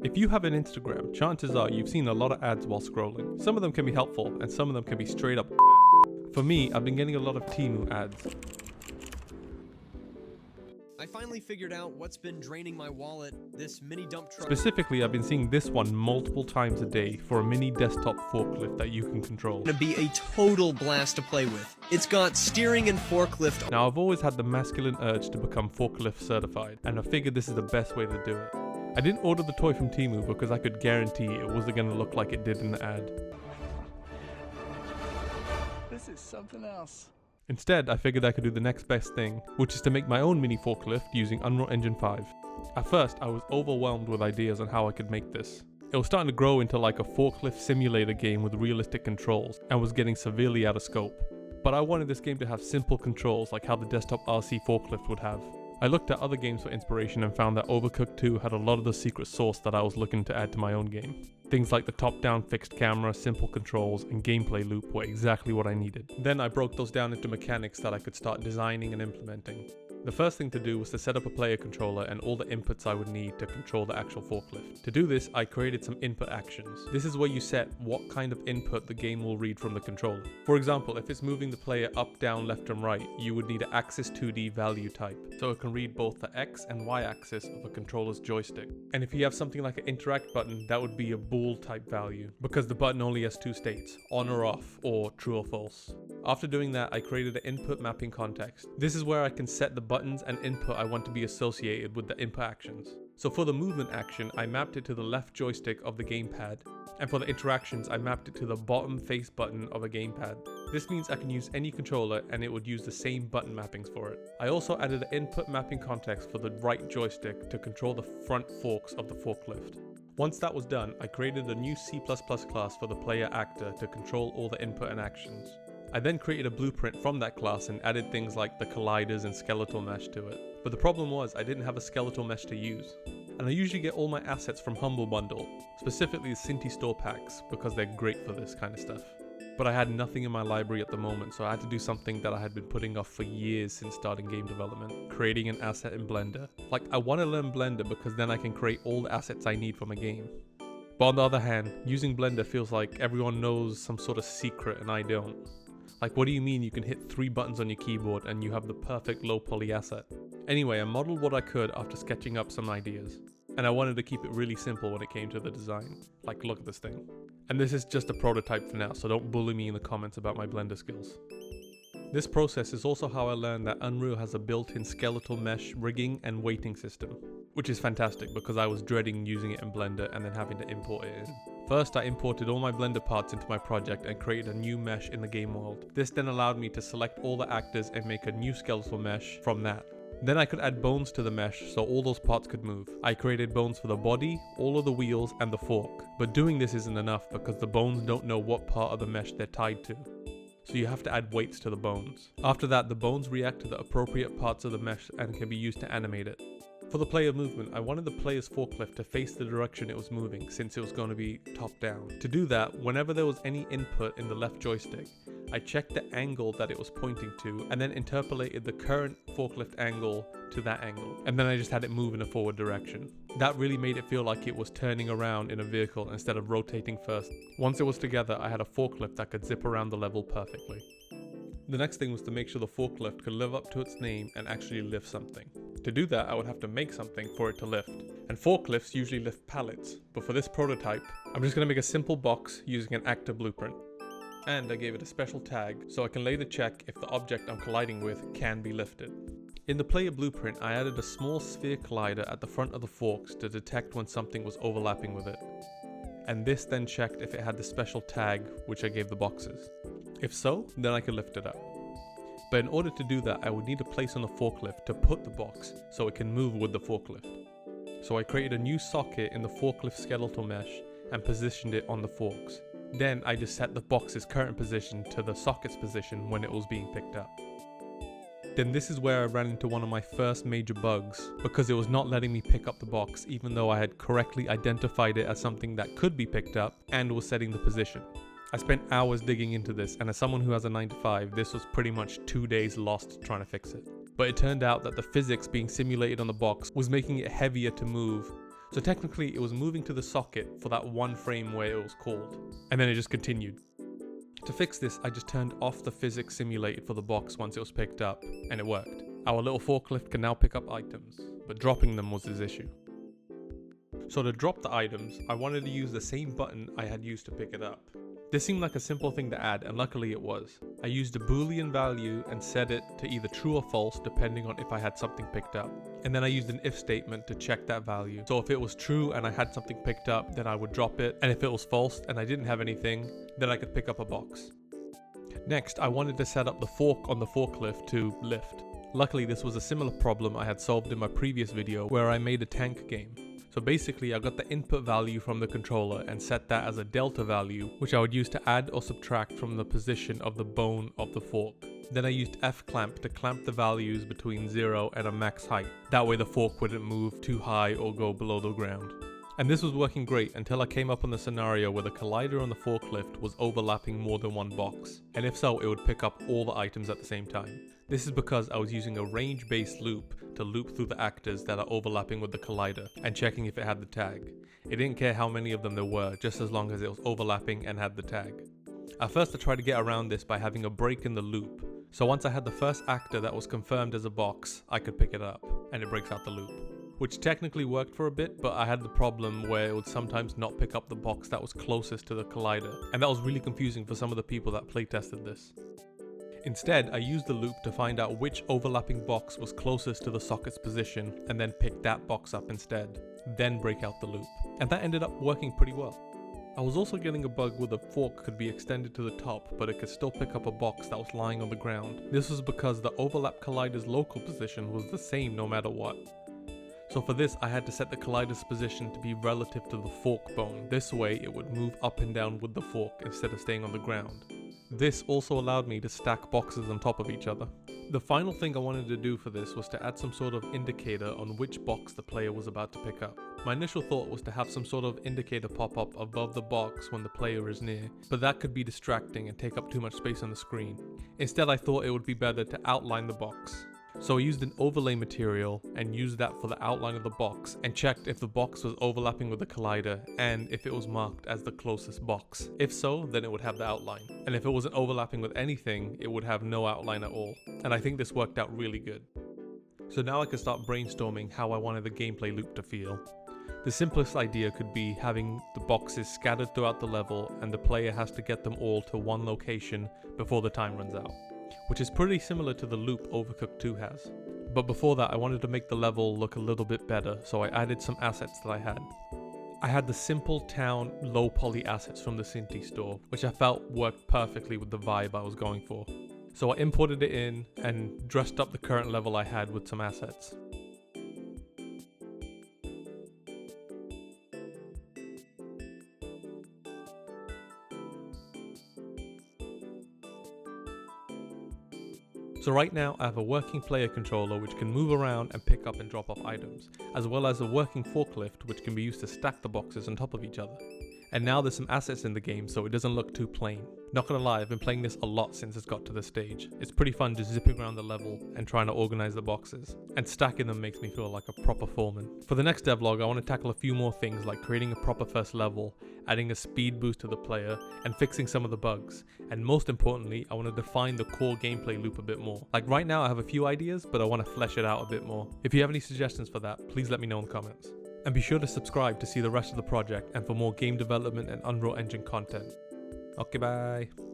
If you have an Instagram, chances are you've seen a lot of ads while scrolling. Some of them can be helpful and some of them can be straight up. For me, I've been getting a lot of Temu ads. I finally figured out what's been draining my wallet, this mini dump truck. Specifically, I've been seeing this one multiple times a day for a mini desktop forklift that you can control. It's gonna be a total blast to play with. It's got steering and forklift. Now, I've always had the masculine urge to become forklift certified, and I figured this is the best way to do it. I didn't order the toy from Temu because I could guarantee it wasn't going to look like it did in the ad. This is something else. Instead, I figured I could do the next best thing, which is to make my own mini forklift using Unreal Engine 5. At first, I was overwhelmed with ideas on how I could make this. It was starting to grow into like a forklift simulator game with realistic controls, and was getting severely out of scope. But I wanted this game to have simple controls like how the desktop RC forklift would have. I looked at other games for inspiration and found that Overcooked 2 had a lot of the secret sauce that I was looking to add to my own game. Things like the top-down fixed camera, simple controls, and gameplay loop were exactly what I needed. Then I broke those down into mechanics that I could start designing and implementing. The first thing to do was to set up a player controller and all the inputs I would need to control the actual forklift. To do this, I created some input actions. This is where you set what kind of input the game will read from the controller. For example, if it's moving the player up, down, left, and right, you would need an Axis 2D value type, so it can read both the X and Y axis of a controller's joystick. And if you have something like an interact button, that would be a bool type value, because the button only has two states, on or off, or true or false. After doing that, I created an input mapping context. This is where I can set the buttons and input I want to be associated with the input actions. So for the movement action, I mapped it to the left joystick of the gamepad, and for the interactions, I mapped it to the bottom face button of a gamepad. This means I can use any controller and it would use the same button mappings for it. I also added an input mapping context for the right joystick to control the front forks of the forklift. Once that was done, I created a new C++ class for the player actor to control all the input and actions. I then created a blueprint from that class and added things like the colliders and skeletal mesh to it. But the problem was I didn't have a skeletal mesh to use. And I usually get all my assets from Humble Bundle, specifically the Cinti store packs, because they're great for this kind of stuff. But I had nothing in my library at the moment, so I had to do something that I had been putting off for years since starting game development, creating an asset in Blender. Like, I want to learn Blender because then I can create all the assets I need from a game. But on the other hand, using Blender feels like everyone knows some sort of secret and I don't. Like, what do you mean you can hit 3 buttons on your keyboard and you have the perfect low poly asset? Anyway, I modeled what I could after sketching up some ideas. And I wanted to keep it really simple when it came to the design. Like, look at this thing. And this is just a prototype for now, so don't bully me in the comments about my Blender skills. This process is also how I learned that Unreal has a built-in skeletal mesh rigging and weighting system, which is fantastic because I was dreading using it in Blender and then having to import it in. First, I imported all my Blender parts into my project and created a new mesh in the game world. This then allowed me to select all the actors and make a new skeletal mesh from that. Then I could add bones to the mesh so all those parts could move. I created bones for the body, all of the wheels, and the fork. But doing this isn't enough because the bones don't know what part of the mesh they're tied to. So you have to add weights to the bones. After that, the bones react to the appropriate parts of the mesh and can be used to animate it. For the player movement, I wanted the player's forklift to face the direction it was moving since it was going to be top down. To do that, whenever there was any input in the left joystick, I checked the angle that it was pointing to and then interpolated the current forklift angle to that angle. And then I just had it move in a forward direction. That really made it feel like it was turning around in a vehicle instead of rotating first. Once it was together, I had a forklift that could zip around the level perfectly. The next thing was to make sure the forklift could live up to its name and actually lift something. To do that, I would have to make something for it to lift. And forklifts usually lift pallets, but for this prototype, I'm just going to make a simple box using an actor blueprint. And I gave it a special tag so I can later check if the object I'm colliding with can be lifted. In the player blueprint, I added a small sphere collider at the front of the forks to detect when something was overlapping with it. And this then checked if it had the special tag which I gave the boxes. If so, then I could lift it up. But in order to do that, I would need a place on the forklift to put the box so it can move with the forklift. So I created a new socket in the forklift skeletal mesh and positioned it on the forks. Then I just set the box's current position to the socket's position when it was being picked up. Then this is where I ran into one of my first major bugs, because it was not letting me pick up the box even though I had correctly identified it as something that could be picked up and was setting the position. I spent hours digging into this, and as someone who has a 9 to 5, this was pretty much 2 days lost trying to fix it. But it turned out that the physics being simulated on the box was making it heavier to move, So technically it was moving to the socket for that one frame where it was called, and then it just continued. To fix this, I just turned off the physics simulated for the box once it was picked up, and it worked. Our little forklift can now pick up items, but dropping them was his issue. So to drop the items, I wanted to use the same button I had used to pick it up. This seemed like a simple thing to add, and luckily it was. I used a boolean value and set it to either true or false depending on if I had something picked up. And then I used an if statement to check that value. So if it was true and I had something picked up, then I would drop it, and if it was false and I didn't have anything, then I could pick up a box. Next, I wanted to set up the fork on the forklift to lift. Luckily, this was a similar problem I had solved in my previous video where I made a tank game. So basically, I got the input value from the controller and set that as a delta value, which I would use to add or subtract from the position of the bone of the fork. Then I used F-clamp to clamp the values between 0 and a max height. That way the fork wouldn't move too high or go below the ground. And this was working great until I came up on the scenario where the collider on the forklift was overlapping more than one box. And if so, it would pick up all the items at the same time. This is because I was using a range-based loop to loop through the actors that are overlapping with the collider and checking if it had the tag. It didn't care how many of them there were, just as long as it was overlapping and had the tag. At first I tried to get around this by having a break in the loop. So once I had the first actor that was confirmed as a box, I could pick it up, and it breaks out the loop. Which technically worked for a bit, but I had the problem where it would sometimes not pick up the box that was closest to the collider, and that was really confusing for some of the people that playtested this. Instead, I used the loop to find out which overlapping box was closest to the socket's position and then pick that box up instead, then break out the loop. And that ended up working pretty well. I was also getting a bug where the fork could be extended to the top, but it could still pick up a box that was lying on the ground. This was because the overlap collider's local position was the same no matter what. So for this, I had to set the collider's position to be relative to the fork bone. This way, it would move up and down with the fork instead of staying on the ground. This also allowed me to stack boxes on top of each other. The final thing I wanted to do for this was to add some sort of indicator on which box the player was about to pick up. My initial thought was to have some sort of indicator pop up above the box when the player is near, but that could be distracting and take up too much space on the screen. Instead, I thought it would be better to outline the box. So I used an overlay material and used that for the outline of the box and checked if the box was overlapping with the collider and if it was marked as the closest box. If so, then it would have the outline. And if it wasn't overlapping with anything, it would have no outline at all. And I think this worked out really good. So now I could start brainstorming how I wanted the gameplay loop to feel. The simplest idea could be having the boxes scattered throughout the level and the player has to get them all to one location before the time runs out, which is pretty similar to the loop Overcooked 2 has. But before that, I wanted to make the level look a little bit better, so I added some assets that I had. I had the simple town low poly assets from the Cinti store, which I felt worked perfectly with the vibe I was going for. So I imported it in and dressed up the current level I had with some assets. So right now I have a working player controller which can move around and pick up and drop off items, as well as a working forklift which can be used to stack the boxes on top of each other. And now there's some assets in the game so it doesn't look too plain. Not gonna lie, I've been playing this a lot since it's got to this stage. It's pretty fun just zipping around the level and trying to organize the boxes. And stacking them makes me feel like a proper foreman. For the next devlog, I want to tackle a few more things like creating a proper first level, adding a speed boost to the player, and fixing some of the bugs. And most importantly, I want to define the core gameplay loop a bit more. Like right now I have a few ideas, but I want to flesh it out a bit more. If you have any suggestions for that, please let me know in the comments. And be sure to subscribe to see the rest of the project and for more game development and Unreal Engine content. Okay, bye.